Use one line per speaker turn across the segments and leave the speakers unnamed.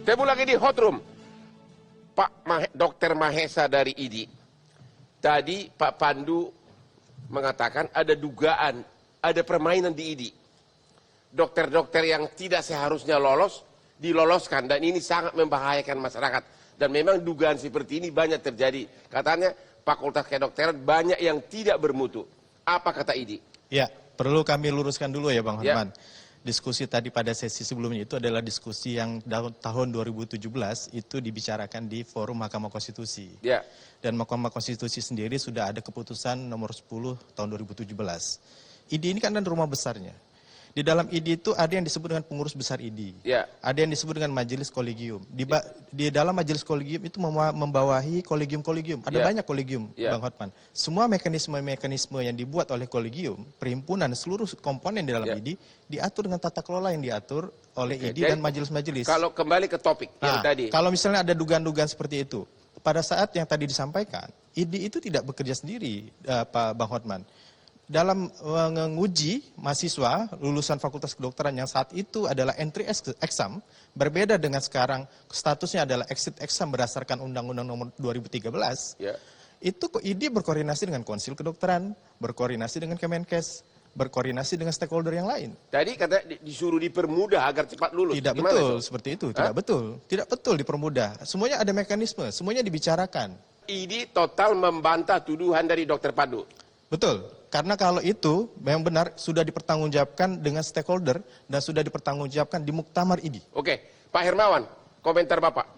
Temu lagi di hot room. Dr. Mahesa dari ID. Tadi Pak Pandu mengatakan ada dugaan, ada permainan di ID. Dokter-dokter yang tidak seharusnya lolos, diloloskan. Dan ini sangat membahayakan masyarakat. Dan memang dugaan seperti ini banyak terjadi. Katanya Fakultas Kedokteran banyak yang tidak bermutu. Apa kata ID?
Ya, perlu kami luruskan dulu ya Bang Hotman.
Ya.
Diskusi tadi pada sesi sebelumnya itu adalah diskusi yang tahun 2017 itu dibicarakan di forum Mahkamah Konstitusi.
Ya.
Dan Mahkamah Konstitusi sendiri sudah ada keputusan nomor 10 tahun 2017. ID ini kan ada rumah besarnya. Di dalam ID itu ada yang disebut dengan pengurus besar ID.
Ya.
Ada yang disebut dengan majelis kolegium. Di dalam majelis kolegium itu membawahi kolegium-kolegium. Ada banyak kolegium, Bang Hotman. Semua mekanisme-mekanisme yang dibuat oleh kolegium, perhimpunan, seluruh komponen di dalam ID, diatur dengan tata kelola yang diatur oleh ID dan majelis-majelis.
Kalau kembali ke topik yang tadi.
Kalau misalnya ada dugaan-dugaan seperti itu, pada saat yang tadi disampaikan, ID itu tidak bekerja sendiri, Pak Bang Hotman. Dalam menguji mahasiswa lulusan Fakultas Kedokteran yang saat itu adalah entry exam, berbeda dengan sekarang statusnya adalah exit exam berdasarkan Undang-Undang Nomor 2013, itu ID berkoordinasi dengan Konsil Kedokteran, berkoordinasi dengan Kemenkes, berkoordinasi dengan stakeholder yang lain.
Tadi kata disuruh dipermudah agar cepat lulus.
Tidak betul seperti itu, tidak betul. Tidak betul dipermudah. Semuanya ada mekanisme, semuanya dibicarakan.
ID total membantah tuduhan dari Dr. Pandu.
Betul, karena kalau itu memang benar sudah dipertanggungjawabkan dengan stakeholder dan sudah dipertanggungjawabkan di Muktamar ID.
Oke, Pak Hermawan, komentar Bapak.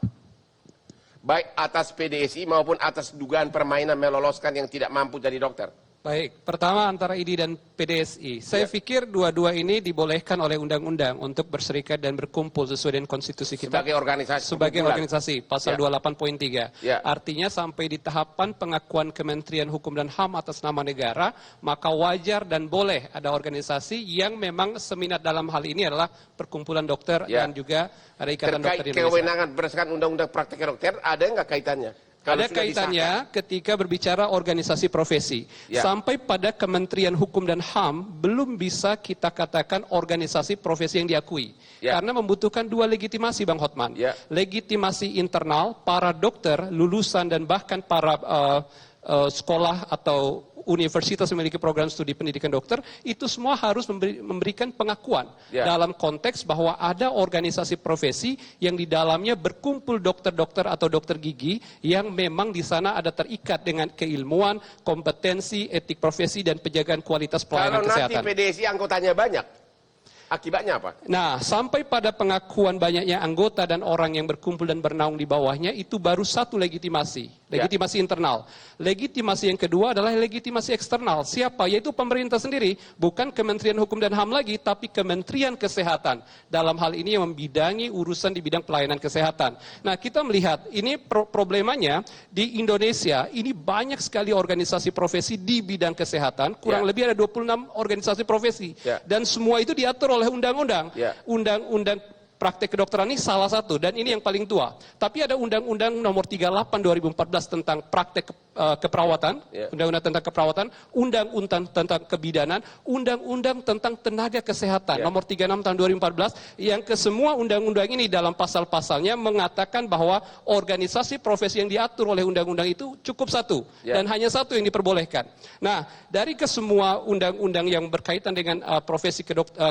Baik atas PDSI maupun atas dugaan permainan meloloskan yang tidak mampu jadi dokter.
Baik, pertama antara ID dan PDSI. Saya pikir dua-dua ini dibolehkan oleh undang-undang untuk berserikat dan berkumpul sesuai dengan konstitusi kita.
Sebagai organisasi.
Sebagai organisasi, pasal 28.3.
Ya.
Artinya sampai di tahapan pengakuan Kementerian Hukum dan HAM atas nama negara, maka wajar dan boleh ada organisasi yang memang seminat dalam hal ini adalah perkumpulan dokter dan juga ada ikatan dokter
Terkait
Indonesia.
kewenangan berdasarkan undang-undang praktek dokter, ada nggak kaitannya?
Ada kaitannya ketika berbicara organisasi profesi. Sampai pada Kementerian Hukum dan HAM belum bisa kita katakan organisasi profesi yang diakui. Karena membutuhkan dua legitimasi Bang Hotman. Legitimasi internal, para dokter, lulusan dan bahkan para sekolah atau universitas memiliki program studi pendidikan dokter, itu semua harus memberikan pengakuan dalam konteks bahwa ada organisasi profesi yang di dalamnya berkumpul dokter-dokter atau dokter gigi yang memang di sana ada terikat dengan keilmuan, kompetensi, etik profesi dan penjagaan kualitas pelayanan kesehatan.
Kalau nanti PDSI anggotanya banyak, akibatnya apa?
Nah, sampai pada pengakuan banyaknya anggota dan orang yang berkumpul dan bernaung di bawahnya, itu baru satu legitimasi. Legitimasi internal. Legitimasi yang kedua adalah legitimasi eksternal. Siapa? Yaitu pemerintah sendiri. Bukan Kementerian Hukum dan HAM lagi, tapi Kementerian Kesehatan. Dalam hal ini yang membidangi urusan di bidang pelayanan kesehatan. Nah, kita melihat, ini problemanya di Indonesia, ini banyak sekali organisasi profesi di bidang kesehatan. Kurang lebih ada 26 organisasi profesi. Dan semua itu diatur oleh undang-undang. Undang-undang praktek kedokteran ini salah satu dan ini yang paling tua. Tapi ada Undang-Undang Nomor 38 2014 tentang praktek keperawatan, Undang-Undang tentang keperawatan, Undang-Undang tentang kebidanan, Undang-Undang tentang tenaga kesehatan Nomor 36 tahun 2014 yang kesemua undang-undang ini dalam pasal-pasalnya mengatakan bahwa organisasi profesi yang diatur oleh undang-undang itu cukup satu dan hanya satu yang diperbolehkan. Nah, dari kesemua undang-undang yang berkaitan dengan profesi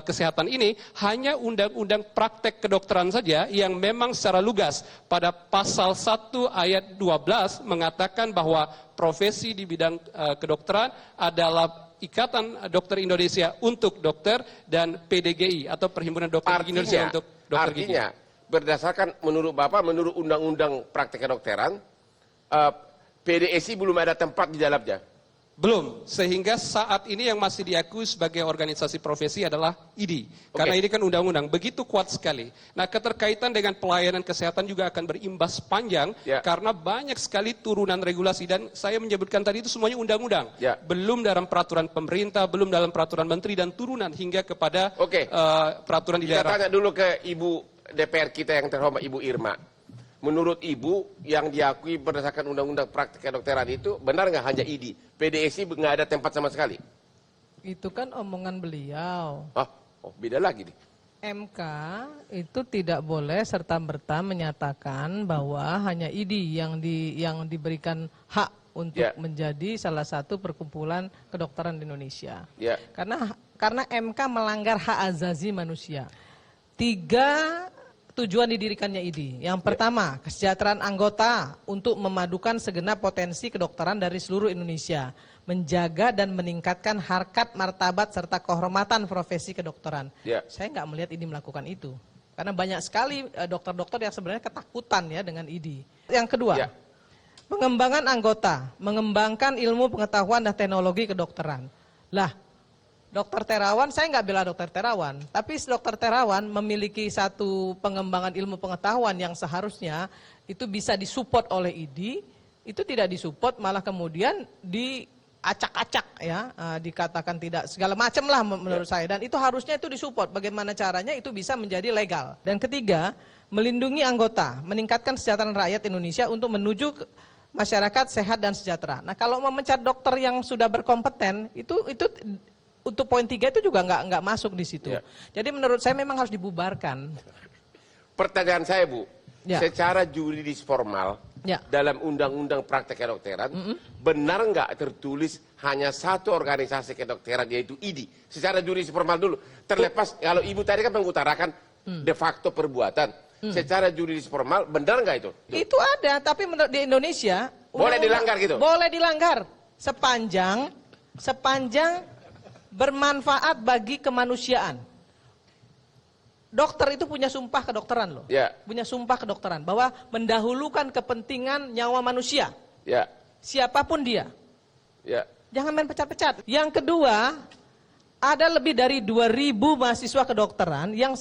kesehatan ini hanya undang-undang praktek kedokteran saja yang memang secara lugas pada pasal 1 ayat 12 mengatakan bahwa profesi di bidang kedokteran adalah Ikatan Dokter Indonesia untuk dokter dan PDGI atau Perhimpunan Dokter Indonesia untuk dokter gigi.
Artinya, berdasarkan menurut Bapak, menurut Undang-Undang Praktek Kedokteran, PDSI belum ada tempat di dalamnya.
Belum, sehingga saat ini yang masih diakui sebagai organisasi profesi adalah ID. Karena ini kan undang-undang, begitu kuat sekali. Nah, keterkaitan dengan pelayanan kesehatan juga akan berimbas panjang, karena banyak sekali turunan regulasi. Dan saya menyebutkan tadi itu semuanya undang-undang. Belum dalam peraturan pemerintah, belum dalam peraturan menteri, dan turunan hingga kepada peraturan di daerah.
Kita tanya dulu ke Ibu DPR kita yang terhormat, Ibu Irma. Menurut Ibu, yang diakui berdasarkan Undang-Undang Praktek Kedokteran itu benar nggak hanya ID? PDSI nggak ada tempat sama sekali?
Itu kan omongan beliau.
Oh, beda lagi nih.
MK itu tidak boleh serta-merta menyatakan bahwa hanya ID yang diberikan hak untuk menjadi salah satu perkumpulan kedokteran di Indonesia. Karena MK melanggar hak azazi manusia. 3 tujuan didirikannya ID. Yang pertama, kesejahteraan anggota untuk memadukan segenap potensi kedokteran dari seluruh Indonesia, menjaga dan meningkatkan harkat, martabat serta kehormatan profesi kedokteran. Saya nggak melihat ID melakukan itu, karena banyak sekali dokter-dokter yang sebenarnya ketakutan ya dengan ID. Yang kedua, pengembangan anggota, mengembangkan ilmu pengetahuan dan teknologi kedokteran. Lah, Dokter Terawan, saya nggak bela Dokter Terawan, tapi Dokter Terawan memiliki satu pengembangan ilmu pengetahuan yang seharusnya itu bisa disupport oleh ID, itu tidak disupport, malah kemudian diacak-acak ya, dikatakan tidak segala macam lah menurut saya, dan itu harusnya itu disupport. Bagaimana caranya itu bisa menjadi legal. Dan ketiga, melindungi anggota, meningkatkan kesejahteraan rakyat Indonesia untuk menuju masyarakat sehat dan sejahtera. Nah, kalau mau mencari dokter yang sudah berkompeten, itu untuk poin 3 itu juga nggak masuk di situ. Jadi menurut saya memang harus dibubarkan.
Pertanyaan saya, Bu, secara juridis formal dalam undang-undang praktek kedokteran, benar nggak tertulis hanya satu organisasi kedokteran yaitu ID? Secara juridis formal dulu, terlepas kalau Ibu tadi kan mengutarakan de facto perbuatan. Secara juridis formal benar nggak itu?
Itu ada, tapi di Indonesia
boleh dilanggar gitu?
Boleh dilanggar sepanjang bermanfaat bagi kemanusiaan. Dokter itu punya sumpah kedokteran loh. Punya sumpah kedokteran bahwa mendahulukan kepentingan nyawa manusia. Siapapun dia. Jangan main pecat-pecat. Yang kedua, ada lebih dari 2.000 mahasiswa kedokteran yang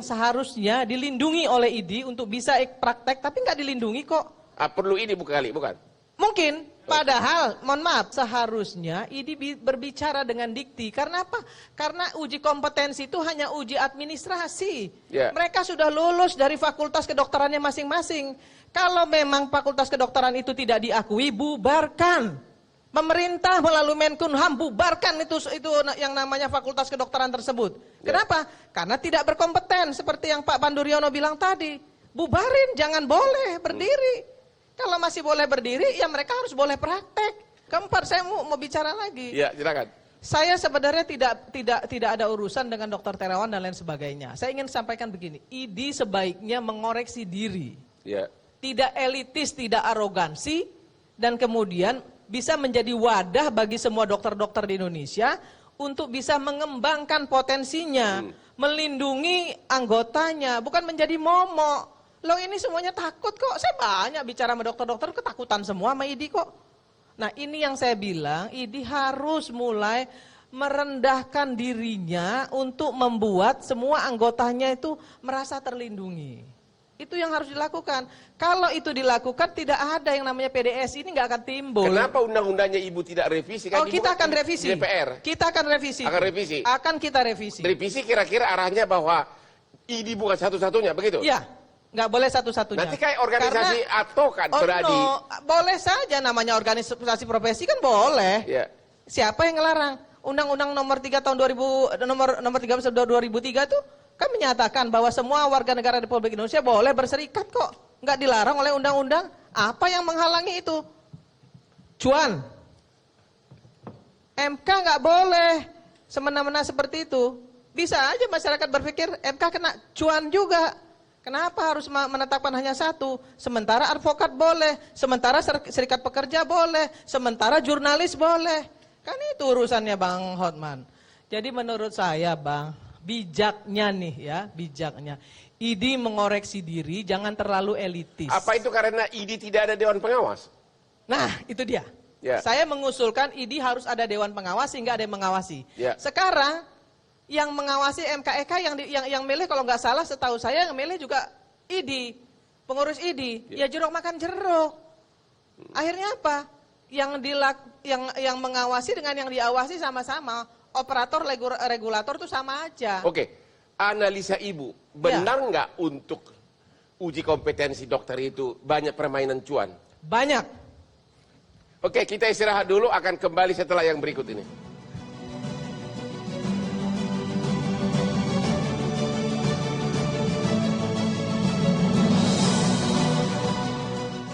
seharusnya dilindungi oleh ID untuk bisa praktek, tapi nggak dilindungi kok.
Perlu ini bukan?
Mungkin. Padahal, mohon maaf, seharusnya ID berbicara dengan dikti. Karena apa? Karena uji kompetensi itu hanya uji administrasi. Mereka sudah lulus dari fakultas kedokterannya masing-masing. Kalau memang fakultas kedokteran itu tidak diakui, bubarkan. Pemerintah melalui Menkumham bubarkan itu yang namanya fakultas kedokteran tersebut. Kenapa? Karena tidak berkompeten, seperti yang Pak Panduryono bilang tadi. Bubarin, jangan boleh berdiri. Kalau masih boleh berdiri, ya mereka harus boleh praktek. Keempat, saya mau bicara lagi.
Silakan.
Saya sebenarnya tidak ada urusan dengan Dokter Terawan dan lain sebagainya. Saya ingin sampaikan begini, ID sebaiknya mengoreksi diri. Tidak elitis, tidak arogansi, dan kemudian bisa menjadi wadah bagi semua dokter-dokter di Indonesia untuk bisa mengembangkan potensinya, melindungi anggotanya, bukan menjadi momok. Loh, ini semuanya takut kok. Saya banyak bicara sama dokter-dokter, ketakutan semua sama ID kok. Nah, ini yang saya bilang, ID harus mulai merendahkan dirinya untuk membuat semua anggotanya itu merasa terlindungi. Itu yang harus dilakukan. Kalau itu dilakukan, tidak ada yang namanya PDS, ini nggak akan timbul.
Kenapa undang-undangnya Ibu tidak revisi? Kan
kita akan revisi.
DPR.
Kita akan revisi. Akan kita revisi.
Revisi kira-kira arahnya bahwa ID bukan satu-satunya, begitu?
Iya. Nggak boleh satu-satunya.
Nanti kayak organisasi atau kan berarti.
Boleh saja namanya organisasi profesi kan boleh. Siapa yang ngelarang? Undang-Undang nomor 3 tahun 2000 nomor 13 tahun 2003 tuh kan menyatakan bahwa semua warga negara Republik Indonesia boleh berserikat kok. Nggak dilarang oleh undang-undang. Apa yang menghalangi itu? Cuan. MK nggak boleh semena-mena seperti itu. Bisa aja masyarakat berpikir MK kena cuan juga. Kenapa harus menetapkan hanya satu? Sementara advokat boleh, sementara serikat pekerja boleh, sementara jurnalis boleh. Kan itu urusannya Bang Hotman. Jadi menurut saya Bang, bijaknya nih ya, bijaknya. ID mengoreksi diri, jangan terlalu elitis.
Apa itu karena ID tidak ada Dewan Pengawas?
Nah, itu dia. Saya mengusulkan ID harus ada Dewan Pengawas sehingga ada yang mengawasi. Sekarang, yang mengawasi MKEK yang milih kalau nggak salah setahu saya yang milih juga ID, pengurus ID. Ya jeruk makan jeruk. Akhirnya apa? Yang mengawasi dengan yang diawasi sama-sama. Operator regulator itu sama aja.
Oke, analisa Ibu, benar nggak untuk uji kompetensi dokter itu banyak permainan cuan?
Banyak.
Oke, kita istirahat dulu, akan kembali setelah yang berikut ini.